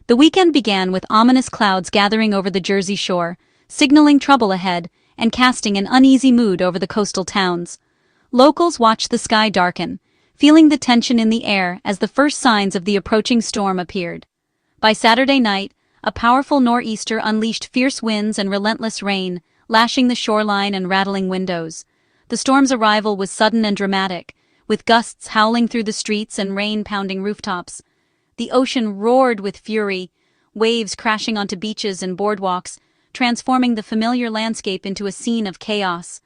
The weekend began with ominous clouds gathering over the Jersey shore, signaling trouble ahead and casting an uneasy mood over the coastal towns. Locals watched the sky darken, feeling the tension in the air as the first signs of the approaching storm appeared. By Saturday night, a powerful nor'easter unleashed fierce winds and relentless rain, lashing the shoreline and rattling windows. The storm's arrival was sudden and dramatic, with gusts howling through the streets and rain pounding rooftops. The ocean roared with fury, waves crashing onto beaches and boardwalks, transforming the familiar landscape into a scene of chaos.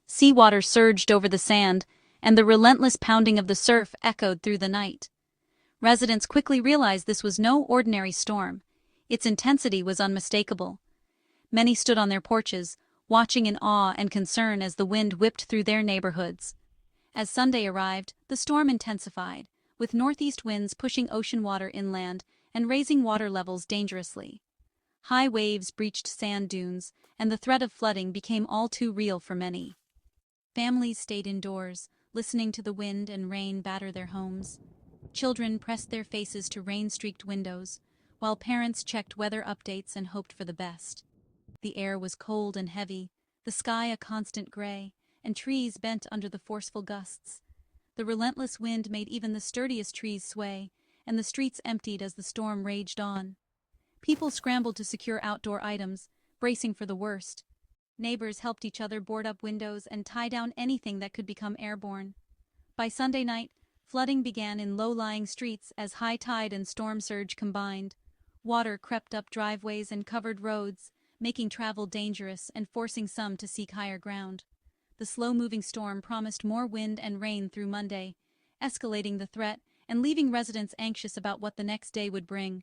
Seawater surged over the sand, and the relentless pounding of the surf echoed through the night. Residents quickly realized this was no ordinary storm. Its intensity was unmistakable. Many stood on their porches, watching in awe and concern as the wind whipped through their neighborhoods. As Sunday arrived, the storm intensified, with northeast winds pushing ocean water inland and raising water levels dangerously. High waves breached sand dunes, and the threat of flooding became all too real for many. Families stayed indoors, listening to the wind and rain batter their homes. Children pressed their faces to rain-streaked windows, while parents checked weather updates and hoped for the best. The air was cold and heavy, the sky a constant gray, and trees bent under the forceful gusts. The relentless wind made even the sturdiest trees sway, and the streets emptied as the storm raged on. People scrambled to secure outdoor items, bracing for the worst. Neighbors helped each other board up windows and tie down anything that could become airborne. By Sunday night, flooding began in low-lying streets as high tide and storm surge combined. Water crept up driveways and covered roads, making travel dangerous and forcing some to seek higher ground. The slow-moving storm promised more wind and rain through Monday, escalating the threat and leaving residents anxious about what the next day would bring.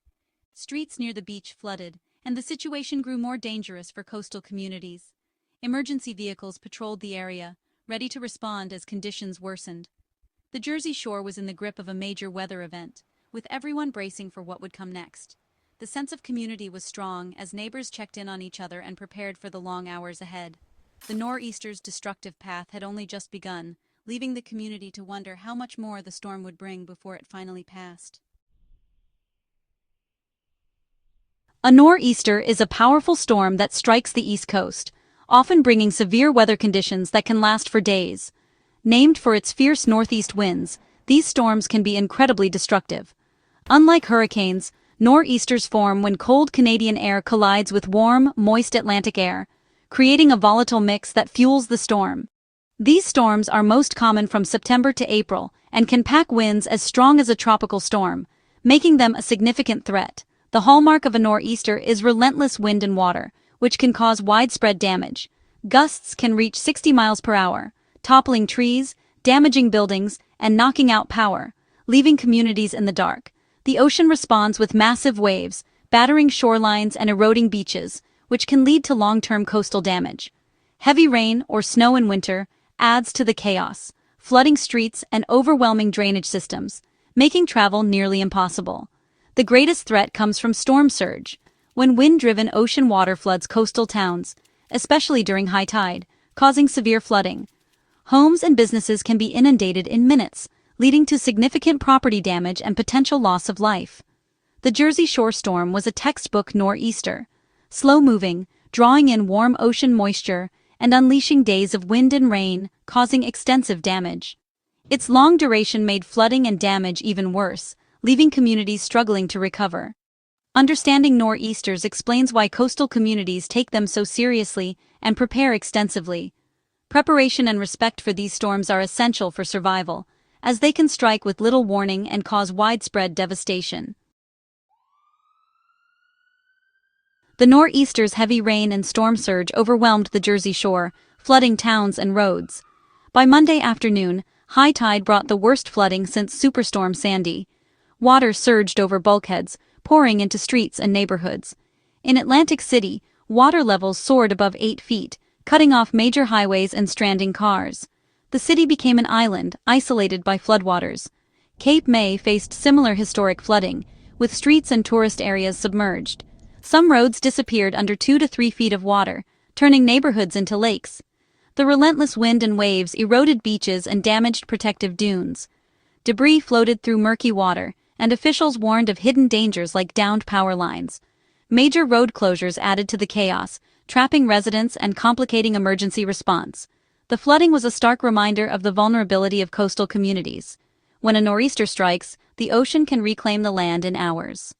Streets near the beach flooded, and the situation grew more dangerous for coastal communities. Emergency vehicles patrolled the area, ready to respond as conditions worsened. The Jersey Shore was in the grip of a major weather event, with everyone bracing for what would come next. The sense of community was strong as neighbors checked in on each other and prepared for the long hours ahead. The nor'easter's destructive path had only just begun, leaving the community to wonder how much more the storm would bring before it finally passed. A nor'easter is a powerful storm that strikes the East Coast, often bringing severe weather conditions that can last for days. Named for its fierce northeast winds, these storms can be incredibly destructive. Unlike hurricanes, nor'easters form when cold Canadian air collides with warm, moist Atlantic air, creating a volatile mix that fuels the storm. These storms are most common from September to April and can pack winds as strong as a tropical storm, making them a significant threat. The hallmark of a nor'easter is relentless wind and water, which can cause widespread damage. Gusts can reach 60 miles per hour, toppling trees, damaging buildings, and knocking out power, leaving communities in the dark. The ocean responds with massive waves, battering shorelines and eroding beaches, which can lead to long-term coastal damage. Heavy rain or snow in winter adds to the chaos, flooding streets and overwhelming drainage systems, making travel nearly impossible. The greatest threat comes from storm surge, when wind-driven ocean water floods coastal towns, especially during high tide, causing severe flooding. Homes and businesses can be inundated in minutes, leading to significant property damage and potential loss of life. The Jersey Shore storm was a textbook nor'easter, slow-moving, drawing in warm ocean moisture, and unleashing days of wind and rain, causing extensive damage. Its long duration made flooding and damage even worse, leaving communities struggling to recover. Understanding nor'easters explains why coastal communities take them so seriously and prepare extensively. Preparation and respect for these storms are essential for survival, as they can strike with little warning and cause widespread devastation. The nor'easter's heavy rain and storm surge overwhelmed the Jersey Shore, flooding towns and roads. By Monday afternoon, high tide brought the worst flooding since Superstorm Sandy. Water surged over bulkheads, pouring into streets and neighborhoods. In Atlantic City, water levels soared above 8 feet, cutting off major highways and stranding cars. The city became an island, isolated by floodwaters. Cape May faced similar historic flooding, with streets and tourist areas submerged. Some roads disappeared under 2 to 3 feet of water, turning neighborhoods into lakes. The relentless wind and waves eroded beaches and damaged protective dunes. Debris floated through murky water, and officials warned of hidden dangers like downed power lines. Major road closures added to the chaos, trapping residents and complicating emergency response. The flooding was a stark reminder of the vulnerability of coastal communities. When a nor'easter strikes, the ocean can reclaim the land in hours.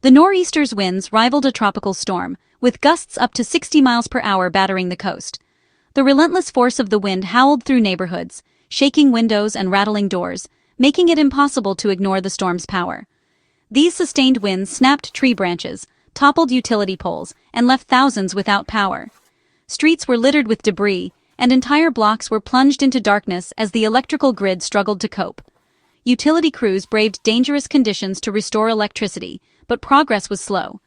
The nor'easter's winds rivaled a tropical storm, with gusts up to 60 miles per hour battering the coast. The relentless force of the wind howled through neighborhoods, shaking windows and rattling doors, making it impossible to ignore the storm's power. These sustained winds snapped tree branches, toppled utility poles, and left thousands without power. Streets were littered with debris, and entire blocks were plunged into darkness as the electrical grid struggled to cope. Utility crews braved dangerous conditions to restore electricity, but progress was slow.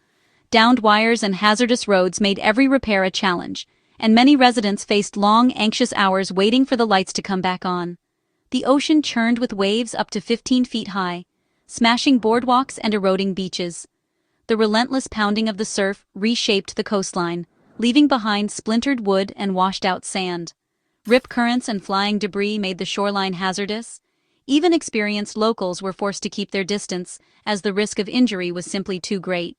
Downed wires and hazardous roads made every repair a challenge, and many residents faced long, anxious hours waiting for the lights to come back on. The ocean churned with waves up to 15 feet high, smashing boardwalks and eroding beaches. The relentless pounding of the surf reshaped the coastline, leaving behind splintered wood and washed-out sand. Rip currents and flying debris made the shoreline hazardous. Even experienced locals were forced to keep their distance, as the risk of injury was simply too great.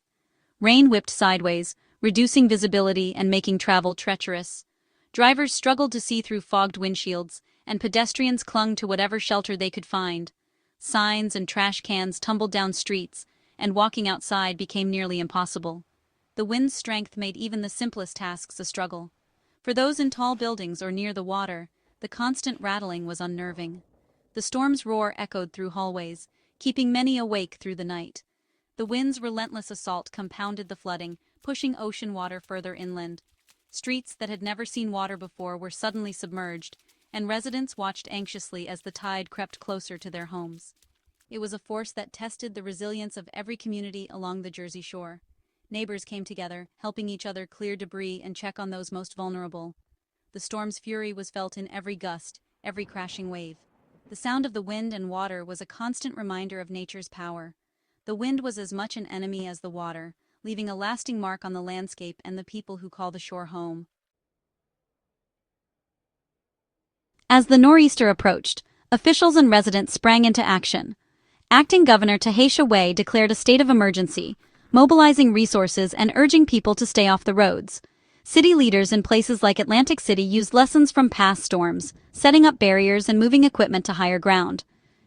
Rain whipped sideways, reducing visibility and making travel treacherous. Drivers struggled to see through fogged windshields, and pedestrians clung to whatever shelter they could find. Signs and trash cans tumbled down streets, and walking outside became nearly impossible. The wind's strength made even the simplest tasks a struggle. For those in tall buildings or near the water, the constant rattling was unnerving. The storm's roar echoed through hallways, keeping many awake through the night. The wind's relentless assault compounded the flooding, pushing ocean water further inland. Streets that had never seen water before were suddenly submerged, and residents watched anxiously as the tide crept closer to their homes. It was a force that tested the resilience of every community along the Jersey Shore. Neighbors came together, helping each other clear debris and check on those most vulnerable. The storm's fury was felt in every gust, every crashing wave. The sound of the wind and water was a constant reminder of nature's power. The wind was as much an enemy as the water, leaving a lasting mark on the landscape and the people who call the shore home. As the nor'easter approached, officials and residents sprang into action. Acting Governor Tahesha Way declared a state of emergency, mobilizing resources and urging people to stay off the roads. City leaders in places like Atlantic City used lessons from past storms, setting up barriers and moving equipment to higher ground.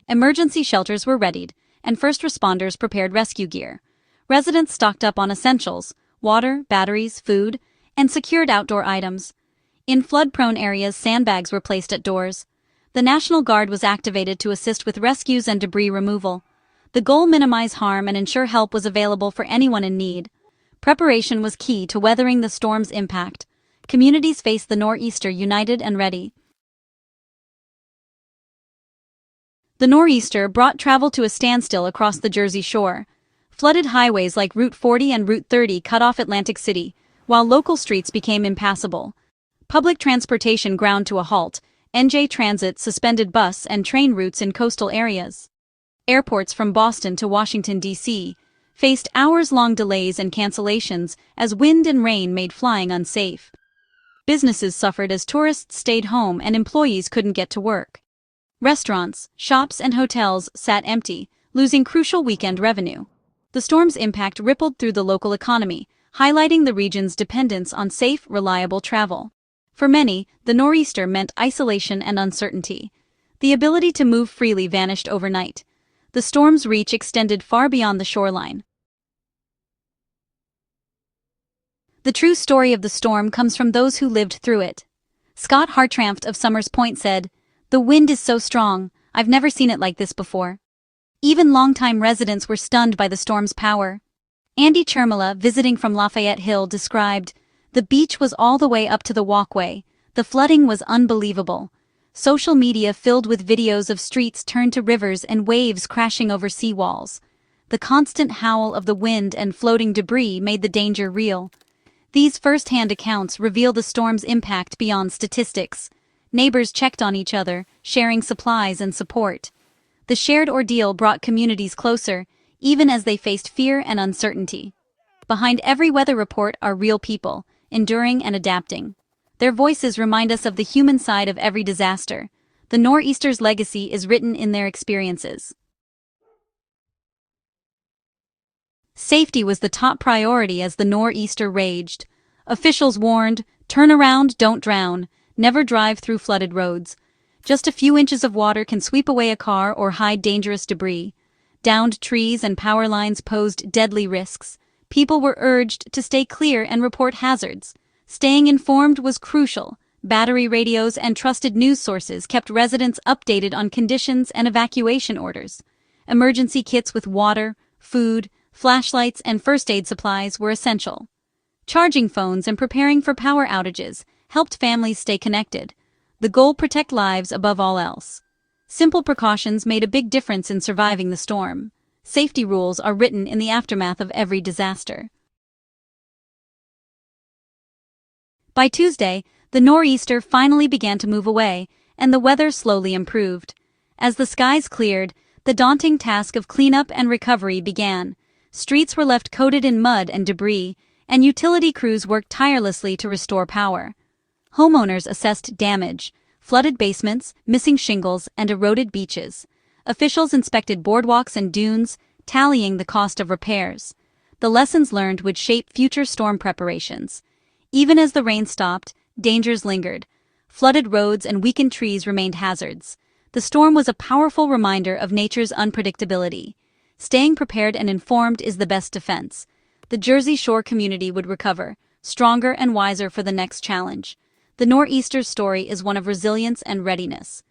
Emergency shelters were readied, and first responders prepared rescue gear. Residents stocked up on essentials, water, batteries, food, and secured outdoor items. In flood-prone areas, sandbags were placed at doors. The National Guard was activated to assist with rescues and debris removal. The goal: minimize harm and ensure help was available for anyone in need. Preparation was key to weathering the storm's impact. Communities faced the nor'easter united and ready. The nor'easter brought travel to a standstill across the Jersey Shore. Flooded highways like Route 40 and Route 30 cut off Atlantic City, while local streets became impassable. Public transportation ground to a halt. NJ Transit suspended bus and train routes in coastal areas. Airports from Boston to Washington, D.C., faced hours-long delays and cancellations as wind and rain made flying unsafe. Businesses suffered as tourists stayed home and employees couldn't get to work. Restaurants, shops, and hotels sat empty, losing crucial weekend revenue. The storm's impact rippled through the local economy, highlighting the region's dependence on safe, reliable travel. For many, the nor'easter meant isolation and uncertainty. The ability to move freely vanished overnight. The storm's reach extended far beyond the shoreline. The true story of the storm comes from those who lived through it. Scott Hartranft of Summers Point said, "The wind is so strong, I've never seen it like this before." Even longtime residents were stunned by the storm's power. Andy Chermala, visiting from Lafayette Hill, described, "The beach was all the way up to the walkway. The flooding was unbelievable. Social media filled with videos of streets turned to rivers and waves crashing over seawalls. The constant howl of the wind and floating debris made the danger real." These first-hand accounts reveal the storm's impact beyond statistics. Neighbors checked on each other, sharing supplies and support. The shared ordeal brought communities closer, even as they faced fear and uncertainty. Behind every weather report are real people, enduring and adapting. Their voices remind us of the human side of every disaster, the Nor'easter's legacy is written in their experiences. Safety was the top priority as the nor'easter raged. Officials warned, "Turn around, don't drown, never drive through flooded roads. Just a few inches of water can sweep away a car or hide dangerous debris." Downed trees and power lines posed deadly risks. People were urged to stay clear and report hazards. Staying informed was crucial. Battery radios and trusted news sources kept residents updated on conditions and evacuation orders. Emergency kits with water, food, flashlights, and first aid supplies were essential. Charging phones and preparing for power outages helped families stay connected. The goal: protect lives above all else. Simple precautions made a big difference in surviving the storm. Safety rules are written in the aftermath of every disaster. By Tuesday, the nor'easter finally began to move away, and the weather slowly improved. As the skies cleared, the daunting task of cleanup and recovery began. Streets were left coated in mud and debris, and utility crews worked tirelessly to restore power. Homeowners assessed damage: flooded basements, missing shingles, and eroded beaches. Officials inspected boardwalks and dunes, tallying the cost of repairs. The lessons learned would shape future storm preparations. Even as the rain stopped, dangers lingered. Flooded roads and weakened trees remained hazards. The storm was a powerful reminder of nature's unpredictability. Staying prepared and informed is the best defense. The Jersey Shore community would recover, stronger and wiser for the next challenge. The Nor'easter's story is one of resilience and readiness.